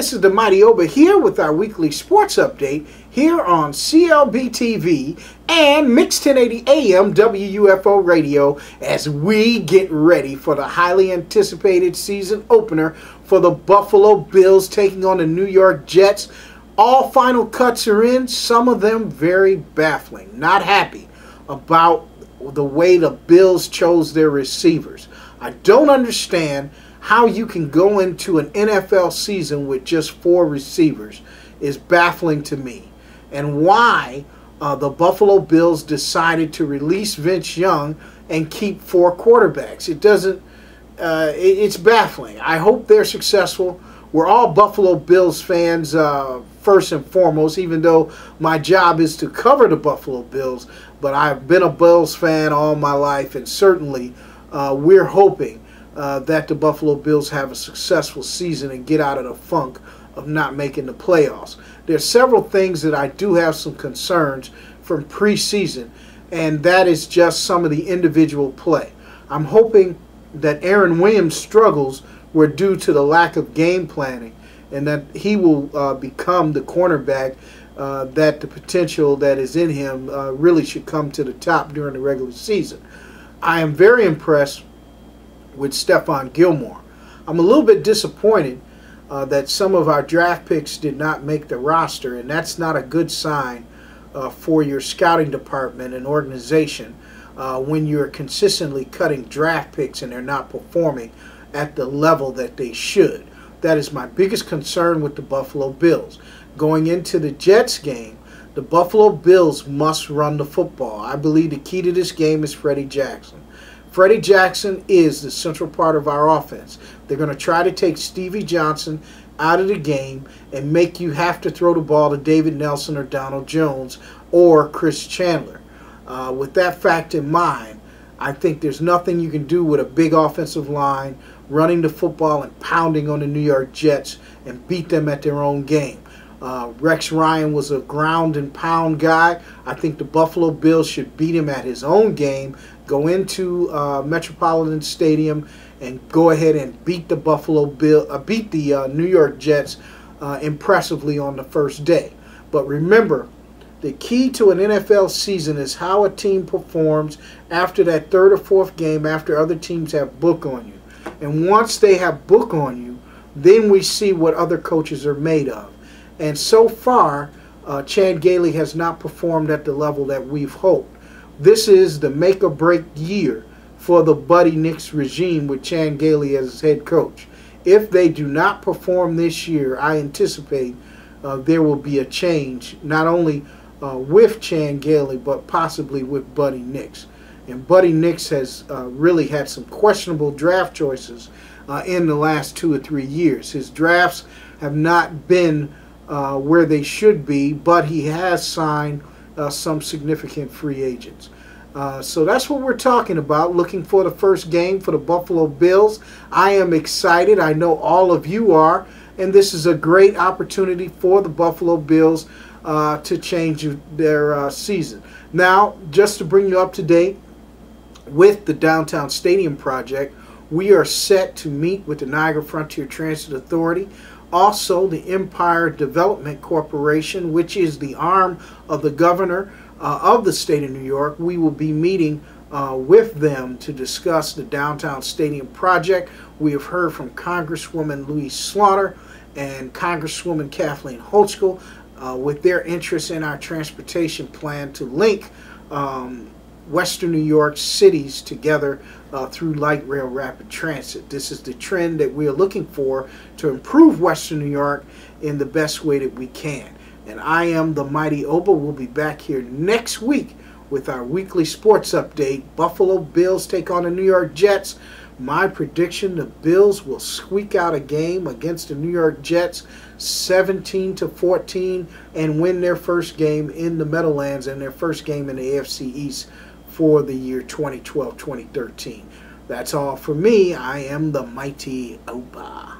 this is the Mighty Oba here with our weekly sports update here on clbTV and Mix 1080 AM WUFO Radio as we get ready for the highly anticipated season opener for the Buffalo Bills taking on the New York Jets. All final cuts are in, some of them very baffling. Not happy about the way the Bills chose their receivers. I don't understand how you can go into an NFL season with just 4 receivers is baffling to me. And why the Buffalo Bills decided to release Vince Young and keep 4 quarterbacks. It doesn't, it's baffling. I hope they're successful. We're all Buffalo Bills fans first and foremost, even though my job is to cover the Buffalo Bills. But I've been a Bills fan all my life, and certainly we're hoping that the Buffalo Bills have a successful season and get out of the funk of not making the playoffs. There's several things that I do have some concerns from preseason, and that is just some of the individual play. I'm hoping that Aaron Williams' struggles were due to the lack of game planning, and that he will become the cornerback that the potential that is in him really should come to the top during the regular season. I am very impressed with Stephon Gilmore. I'm a little bit disappointed that some of our draft picks did not make the roster, and that's not a good sign for your scouting department and organization when you're consistently cutting draft picks and they're not performing at the level that they should. That is my biggest concern with the Buffalo Bills. Going into the Jets game, the Buffalo Bills must run the football. I believe the key to this game is Freddie Jackson. Freddie Jackson is the central part of our offense. They're going to try to take Stevie Johnson out of the game and make you have to throw the ball to David Nelson or Donald Jones or Chris Chandler. With that fact in mind, I think there's nothing you can do with a big offensive line running the football and pounding on the New York Jets and beat them at their own game. Rex Ryan was a ground and pound guy. I think the Buffalo Bills should beat him at his own game, go into Metropolitan Stadium and go ahead and beat the New York Jets impressively on the first day. But remember, the key to an NFL season is how a team performs after that 3rd or 4th game after other teams have book on you. And once they have book on you, then we see what other coaches are made of. And so far, Chad Gailey has not performed at the level that we've hoped. This is the make-or-break year for the Buddy Nix regime with Chad Gailey as head coach. If they do not perform this year, I anticipate there will be a change, not only with Chad Gailey, but possibly with Buddy Nix. And Buddy Nix has really had some questionable draft choices in the last 2 or 3 years. His drafts have not been where they should be, but he has signed some significant free agents. So that's what we're talking about, looking for the first game for the Buffalo Bills. I am excited. I know all of you are, and this is a great opportunity for the Buffalo Bills to change their season. Now, just to bring you up to date with the Downtown Stadium project, we are set to meet with the Niagara Frontier Transit Authority, also the Empire Development Corporation, which is the arm of the governor of the state of New York. We will be meeting with them to discuss the Downtown Stadium project. We have heard from Congresswoman Louise Slaughter and Congresswoman Kathleen Hochul with their interest in our transportation plan to link Western New York cities together through light rail rapid transit. This is the trend that we are looking for to improve Western New York in the best way that we can. And I am the Mighty Oba. We'll be back here next week with our weekly sports update. Buffalo Bills take on the New York Jets. My prediction, the Bills will squeak out a game against the New York Jets 17-14 and win their first game in the Meadowlands and their first game in the AFC East for the year 2012-2013. That's all for me. I am the Mighty Oba.